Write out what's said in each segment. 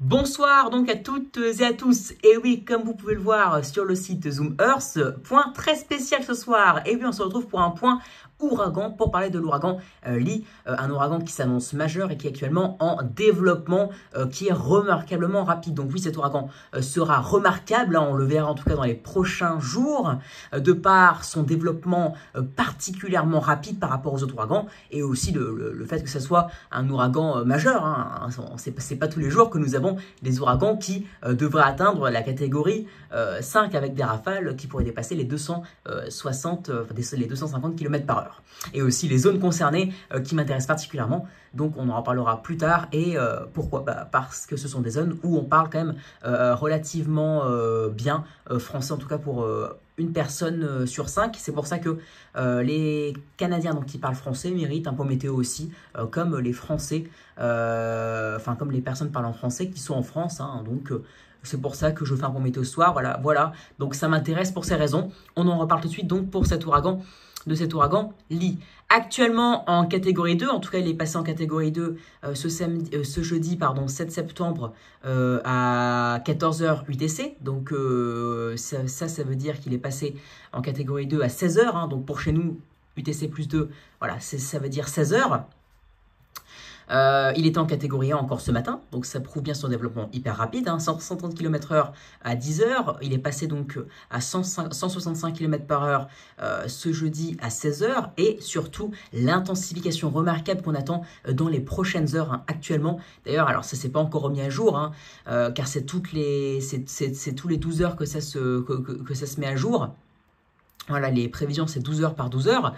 Bonsoir donc à toutes et à tous. Et oui, comme vous pouvez le voir sur le site Zoom Earth, point très spécial ce soir. Et oui, on se retrouve pour un point ouragan, pour parler de l'ouragan Lee, un ouragan qui s'annonce majeur et qui est actuellement en développement, qui est remarquablement rapide. Donc oui, cet ouragan sera remarquable, hein, on le verra en tout cas dans les prochains jours, de par son développement particulièrement rapide par rapport aux autres ouragans, et aussi le fait que ce soit un ouragan majeur, hein. C'est pas tous les jours que nous avons des ouragans qui devraient atteindre la catégorie 5 avec des rafales qui pourraient dépasser les 250 km/h. Et aussi les zones concernées qui m'intéressent particulièrement, donc on en reparlera plus tard. Et pourquoi? Parce que ce sont des zones où on parle quand même relativement bien français, en tout cas pour une personne sur 5. C'est pour ça que les Canadiens donc, qui parlent français méritent un point météo aussi, comme les Français, enfin comme les personnes parlant français qui sont en France, hein, donc c'est pour ça que je fais un point météo ce soir, voilà, donc ça m'intéresse pour ces raisons. On en reparle tout de suite donc pour cet ouragan, de cet ouragan Lee. Actuellement en catégorie 2, en tout cas il est passé en catégorie 2 ce jeudi 7 septembre à 14h UTC, donc ça veut dire qu'il est passé en catégorie 2 à 16h, hein, donc pour chez nous UTC plus 2, voilà, ça veut dire 16h. Il était en catégorie 1 encore ce matin, donc ça prouve bien son développement hyper rapide, hein, 130 km/h à 10h, il est passé donc à 165 km/h ce jeudi à 16h, et surtout l'intensification remarquable qu'on attend dans les prochaines heures, hein, actuellement. D'ailleurs, alors ça s'est pas encore remis à jour, hein, car c'est tous les 12 heures que ça se met à jour. Voilà, les prévisions, c'est 12 heures par 12 heures.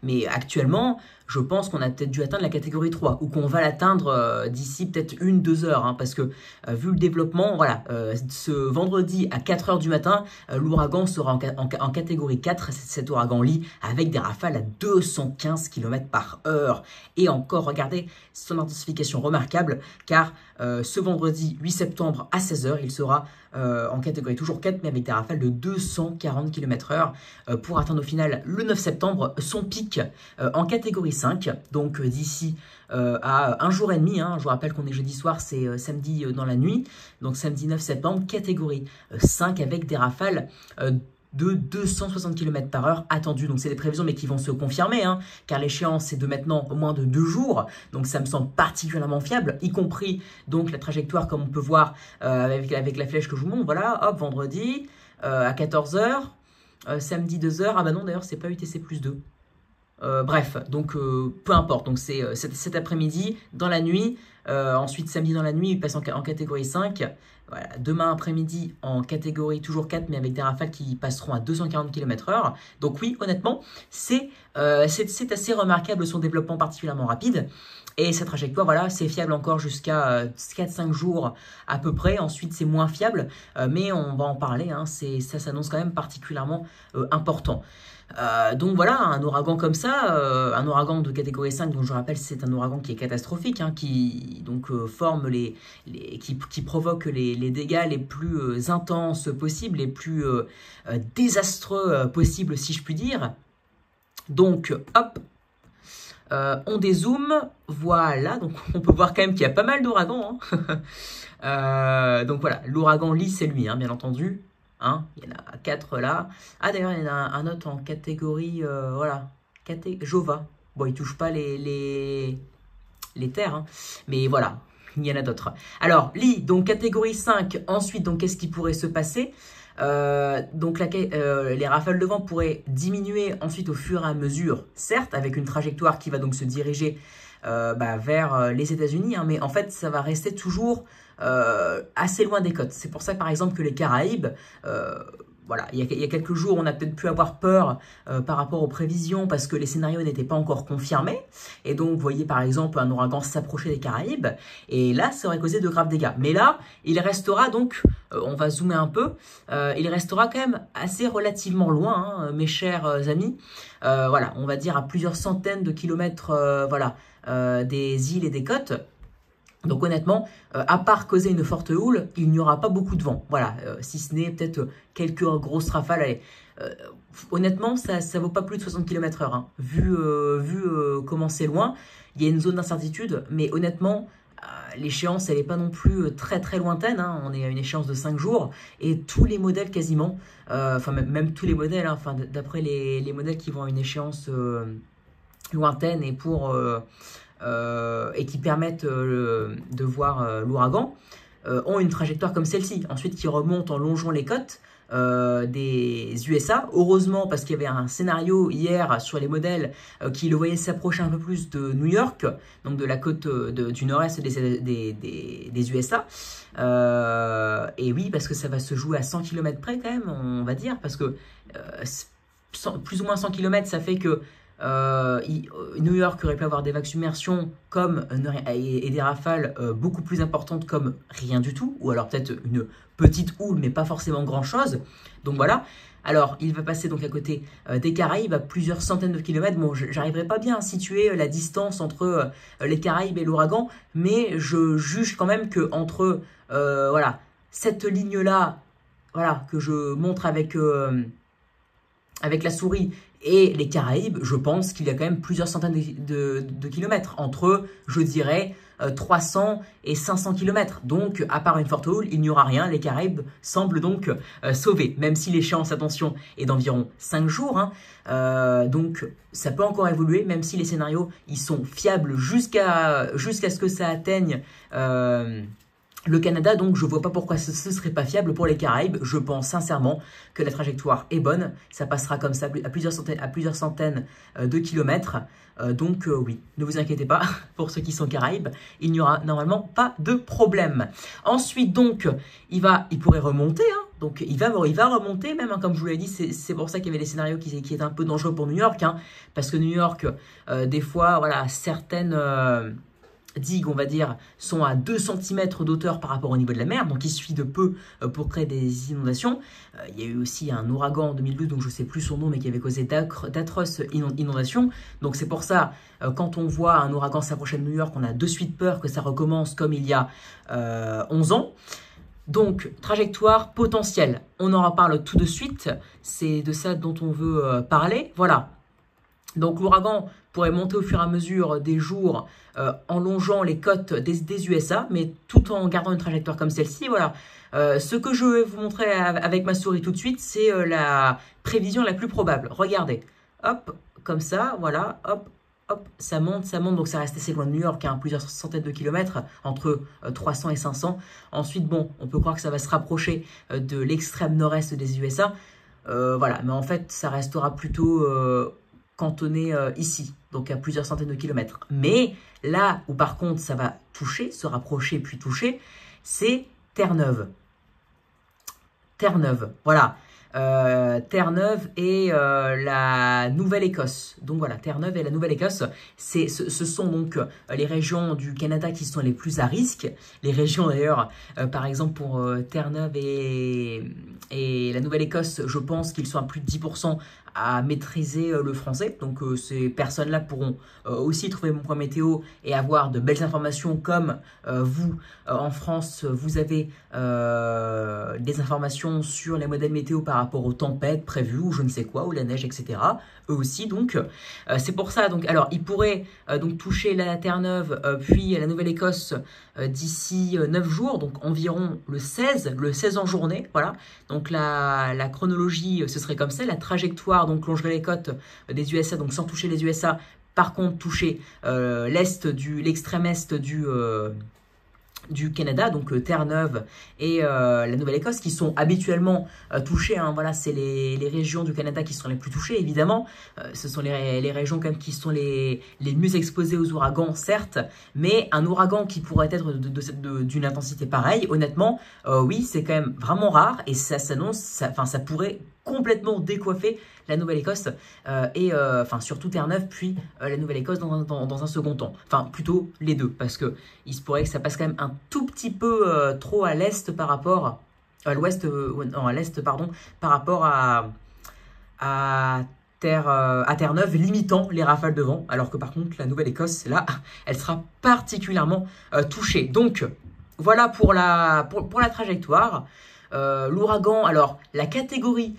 Mais actuellement, je pense qu'on a peut-être dû atteindre la catégorie 3, ou qu'on va l'atteindre d'ici peut-être 1-2 heures, hein, parce que vu le développement, voilà, ce vendredi à 4 heures du matin, l'ouragan sera en catégorie 4, cet ouragan Lee, avec des rafales à 215 km/h. Et encore, regardez son intensification remarquable, car ce vendredi 8 septembre à 16 heures, il sera en catégorie toujours 4, mais avec des rafales de 240 km/h, pour atteindre au final le 9 septembre son pic en catégorie 5, donc d'ici à un jour et demi, hein. Je vous rappelle qu'on est jeudi soir, c'est samedi dans la nuit, donc samedi 9 septembre, catégorie 5 avec des rafales de 260 km/h attendus. Donc c'est des prévisions mais qui vont se confirmer, hein, car l'échéance c'est de maintenant moins de 2 jours, donc ça me semble particulièrement fiable, y compris donc la trajectoire comme on peut voir avec la flèche que je vous montre. Voilà, hop, vendredi à 14 h, samedi 2 h, ah bah non d'ailleurs c'est pas UTC plus 2. Bref, donc peu importe, donc c'est cet après-midi, dans la nuit, ensuite samedi dans la nuit, il passe en catégorie 5, voilà, demain après-midi en catégorie toujours 4, mais avec des rafales qui passeront à 240 km/h, donc oui, honnêtement, c'est assez remarquable son développement particulièrement rapide, et cette trajectoire, voilà, c'est fiable encore jusqu'à 4-5 jours à peu près, ensuite c'est moins fiable, mais on va en parler, hein, ça s'annonce quand même particulièrement important. Donc voilà, un ouragan comme ça, un ouragan de catégorie 5, dont je rappelle c'est un ouragan qui est catastrophique, hein, qui donc forme qui provoque les dégâts les plus intenses possibles, les plus désastreux possibles si je puis dire. Donc hop, on dézoome, voilà, donc on peut voir quand même qu'il y a pas mal d'ouragans, hein. Donc voilà, l'ouragan Lee c'est lui, hein, bien entendu. Hein, il y en a 4 là. Ah d'ailleurs il y en a un autre en catégorie voilà, Jova. Bon il touche pas les terres, hein, mais voilà, il y en a d'autres. Alors Lee, donc catégorie 5. Ensuite donc qu'est-ce qui pourrait se passer? Donc les rafales de vent pourraient diminuer ensuite au fur et à mesure, certes avec une trajectoire qui va donc se diriger vers les États-Unis, hein, mais en fait ça va rester toujours assez loin des côtes. C'est pour ça par exemple que les Caraïbes, voilà, il y a quelques jours on a peut-être pu avoir peur par rapport aux prévisions parce que les scénarios n'étaient pas encore confirmés, et donc vous voyez par exemple un ouragan s'approcher des Caraïbes, et là ça aurait causé de graves dégâts. Mais là il restera donc, on va zoomer un peu, il restera quand même assez relativement loin, hein, mes chers amis, voilà, on va dire à plusieurs centaines de kilomètres voilà, des îles et des côtes. Donc honnêtement, à part causer une forte houle, il n'y aura pas beaucoup de vent. Voilà, si ce n'est peut-être quelques grosses rafales. Allez, honnêtement, ça ne vaut pas plus de 60 km/h. Hein. Vu comment c'est loin, il y a une zone d'incertitude, mais honnêtement, l'échéance, elle n'est pas non plus très très lointaine, hein. On est à une échéance de 5 jours, et tous les modèles quasiment, enfin même tous les modèles, hein, enfin, d'après les modèles qui vont à une échéance lointaine et qui permettent de voir l'ouragan, ont une trajectoire comme celle-ci, ensuite qui remonte en longeant les côtes des USA. Heureusement, parce qu'il y avait un scénario hier sur les modèles qui le voyait s'approcher un peu plus de New York, donc de la côte du nord-est des USA. Et oui, parce que ça va se jouer à 100 km près quand même, on va dire, parce que plus ou moins 100 km, ça fait que New York aurait pu avoir des vagues submersion comme, et des rafales beaucoup plus importantes comme rien du tout, ou alors peut-être une petite houle mais pas forcément grand chose. Donc voilà, alors il va passer donc à côté des Caraïbes à plusieurs centaines de kilomètres. Bon, j'arriverai pas bien à situer la distance entre les Caraïbes et l'ouragan, mais je juge quand même que entre voilà, cette ligne là, voilà, que je montre avec la souris, et les Caraïbes, je pense qu'il y a quand même plusieurs centaines de kilomètres, entre, je dirais, 300 et 500 kilomètres. Donc, à part une forte houle, il n'y aura rien. Les Caraïbes semblent donc sauvés, même si l'échéance, attention, est d'environ 5 jours. Hein. Donc, ça peut encore évoluer, même si les scénarios, ils sont fiables jusqu'à ce que ça atteigne le Canada. Donc je vois pas pourquoi ce serait pas fiable pour les Caraïbes. Je pense sincèrement que la trajectoire est bonne, ça passera comme ça à plusieurs centaines de kilomètres. Donc oui, ne vous inquiétez pas, pour ceux qui sont Caraïbes, il n'y aura normalement pas de problème. Ensuite donc, il pourrait remonter, hein. Donc il va remonter même, hein, comme je vous l'ai dit, c'est pour ça qu'il y avait des scénarios qui étaient un peu dangereux pour New York, hein, parce que New York, des fois, voilà, certaines digues, on va dire, sont à 2 cm d'auteur par rapport au niveau de la mer, donc il suffit de peu pour créer des inondations. Il y a eu aussi un ouragan en 2012, donc je ne sais plus son nom, mais qui avait causé d'atroces inondations. Donc c'est pour ça, quand on voit un ouragan s'approcher de New York, on a de suite peur que ça recommence comme il y a 11 ans. Donc, trajectoire potentielle, on en reparle tout de suite, c'est de ça dont on veut parler. Voilà. Donc l'ouragan pourrait monter au fur et à mesure des jours en longeant les côtes des USA, mais tout en gardant une trajectoire comme celle-ci. Voilà. Ce que je vais vous montrer avec ma souris tout de suite, c'est la prévision la plus probable. Regardez, hop, comme ça, voilà, hop, hop, ça monte, donc ça reste assez loin de New York, hein, plusieurs centaines de kilomètres, entre 300 et 500. Ensuite, bon, on peut croire que ça va se rapprocher de l'extrême nord-est des USA. Voilà, mais en fait, ça restera plutôt cantonné ici, donc à plusieurs centaines de kilomètres. Mais là où par contre ça va toucher, se rapprocher puis toucher, c'est Terre-Neuve. Terre-Neuve, voilà. Terre-Neuve et la Nouvelle-Écosse. Donc voilà, Terre-Neuve et la Nouvelle-Écosse, ce sont donc les régions du Canada qui sont les plus à risque. Les régions d'ailleurs, par exemple pour Terre-Neuve et la Nouvelle-Écosse, je pense qu'ils sont à plus de 10% à maîtriser le français. Donc ces personnes-là pourront aussi trouver mon point météo et avoir de belles informations comme vous, en France, vous avez des informations sur les modèles météo par rapport aux tempêtes prévues ou je ne sais quoi, ou la neige, etc. Eux aussi, donc c'est pour ça. Donc, alors, ils pourraient donc toucher la Terre-Neuve puis la Nouvelle-Écosse d'ici 9 jours, donc environ le 16 en journée, voilà. Donc la chronologie, ce serait comme ça, la trajectoire donc longerait les côtes des USA, donc sans toucher les USA, par contre toucher l'extrême est du Canada, donc Terre-Neuve et la Nouvelle-Écosse, qui sont habituellement touchées, hein, voilà, c'est les régions du Canada qui sont les plus touchées, évidemment. Ce sont les régions quand même qui sont les mieux exposées aux ouragans, certes, mais un ouragan qui pourrait être d'une intensité pareille, honnêtement, oui, c'est quand même vraiment rare, et ça s'annonce, ça pourrait complètement décoiffer la Nouvelle-Écosse et surtout Terre-Neuve puis la Nouvelle-Écosse dans un second temps. Enfin, plutôt les deux, parce que il se pourrait que ça passe quand même un tout petit peu trop à l'est par rapport à l'ouest, non, à l'est, pardon, par rapport à Terre-Neuve, limitant les rafales de vent, alors que par contre la Nouvelle-Écosse, là, elle sera particulièrement touchée. Donc voilà pour la trajectoire. L'ouragan, alors la catégorie,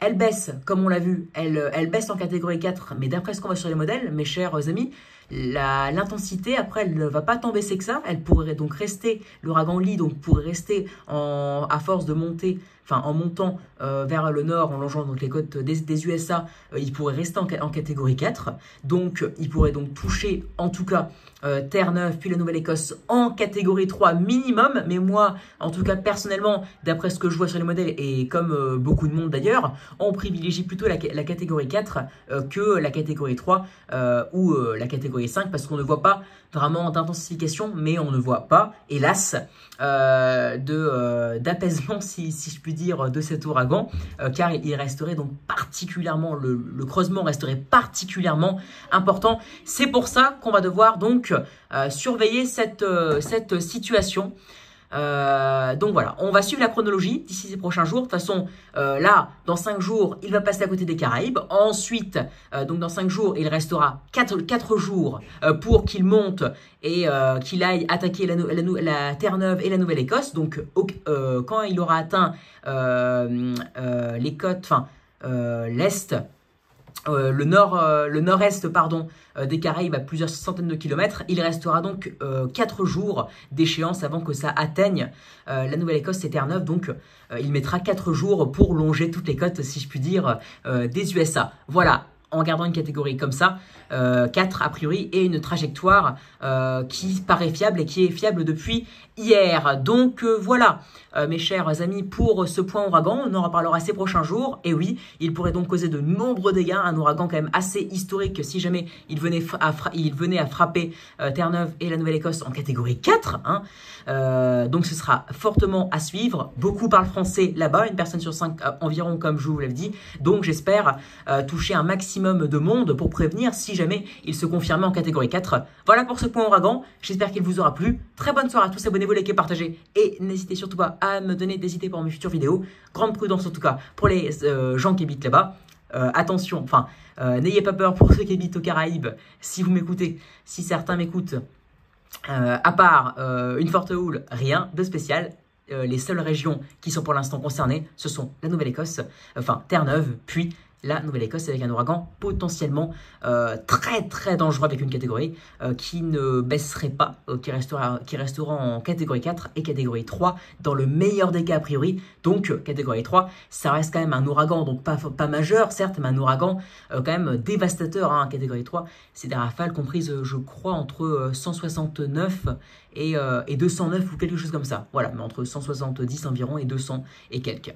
elle baisse, comme on l'a vu, elle baisse en catégorie 4, mais d'après ce qu'on voit sur les modèles, mes chers amis, l'intensité, après, elle ne va pas tant baisser que ça. Elle pourrait donc rester, l'ouragan Lee donc, pourrait rester à force de monter, enfin en montant vers le nord, en longeant donc, les côtes des USA, il pourrait rester en catégorie 4. Donc, il pourrait donc toucher, en tout cas, Terre-Neuve, puis la Nouvelle-Écosse en catégorie 3 minimum. Mais moi, en tout cas, personnellement, d'après ce que je vois sur les modèles, et comme beaucoup de monde d'ailleurs, on privilégie plutôt la catégorie 4 que la catégorie 3 ou la catégorie 5, parce qu'on ne voit pas vraiment d'intensification, mais on ne voit pas, hélas, d'apaisement, si je puis dire, de cet ouragan, car il resterait donc particulièrement, le creusement resterait particulièrement important. C'est pour ça qu'on va devoir donc surveiller cette situation. Donc voilà, on va suivre la chronologie d'ici ces prochains jours. De toute façon, là, dans 5 jours, il va passer à côté des Caraïbes. Ensuite, donc dans 5 jours, il restera 4 jours pour qu'il monte et qu'il aille attaquer la Terre-Neuve et la Nouvelle-Écosse. Donc, quand il aura atteint les côtes, enfin, l'Est, le nord-est pardon, des Caraïbes à plusieurs centaines de kilomètres, il restera donc 4 jours d'échéance avant que ça atteigne la Nouvelle-Écosse et Terre-Neuve. Donc il mettra 4 jours pour longer toutes les côtes, si je puis dire, des USA. Voilà, en gardant une catégorie comme ça, 4 a priori, et une trajectoire qui paraît fiable et qui est fiable depuis hier. Donc voilà, mes chers amis, pour ce point ouragan, on en reparlera ces prochains jours. Et oui, il pourrait donc causer de nombreux dégâts, un ouragan quand même assez historique si jamais il venait à frapper Terre-Neuve et la Nouvelle-Écosse en catégorie 4. Hein. Donc ce sera fortement à suivre. Beaucoup parlent français là-bas, une personne sur 5 environ, comme je vous l'avais dit. Donc j'espère toucher un maximum de monde pour prévenir si jamais il se confirmait en catégorie 4. Voilà pour ce point ouragan, j'espère qu'il vous aura plu. Très bonne soirée à tous, abonnez-vous, likez, partagez et n'hésitez surtout pas à me donner des idées pour mes futures vidéos. Grande prudence en tout cas pour les gens qui habitent là-bas. Attention, enfin, n'ayez pas peur pour ceux qui habitent aux Caraïbes, si vous m'écoutez, si certains m'écoutent. À part une forte houle, rien de spécial. Les seules régions qui sont pour l'instant concernées, ce sont la Nouvelle-Écosse, enfin Terre-Neuve, puis la Nouvelle-Écosse avec un ouragan potentiellement très très dangereux avec une catégorie qui ne baisserait pas, qui restera en catégorie 4 et catégorie 3 dans le meilleur des cas a priori. Donc catégorie 3, ça reste quand même un ouragan, donc pas majeur certes, mais un ouragan quand même dévastateur. Hein, catégorie 3, c'est des rafales comprises je crois entre 169 et 209 ou quelque chose comme ça. Voilà, mais entre 170 environ et 200 et quelques.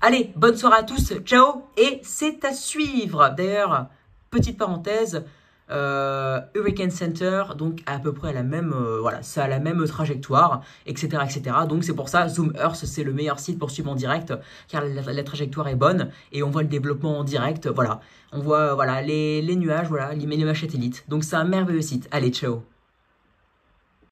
Allez, bonne soirée à tous, ciao, et c'est à suivre. D'ailleurs, petite parenthèse, Hurricane Center, donc à peu près la même, voilà, ça a la même trajectoire, etc., etc. Donc c'est pour ça, Zoom Earth, c'est le meilleur site pour suivre en direct, car la trajectoire est bonne et on voit le développement en direct. Voilà, on voit voilà les nuages, voilà les nuages satellites. Donc c'est un merveilleux site. Allez, ciao.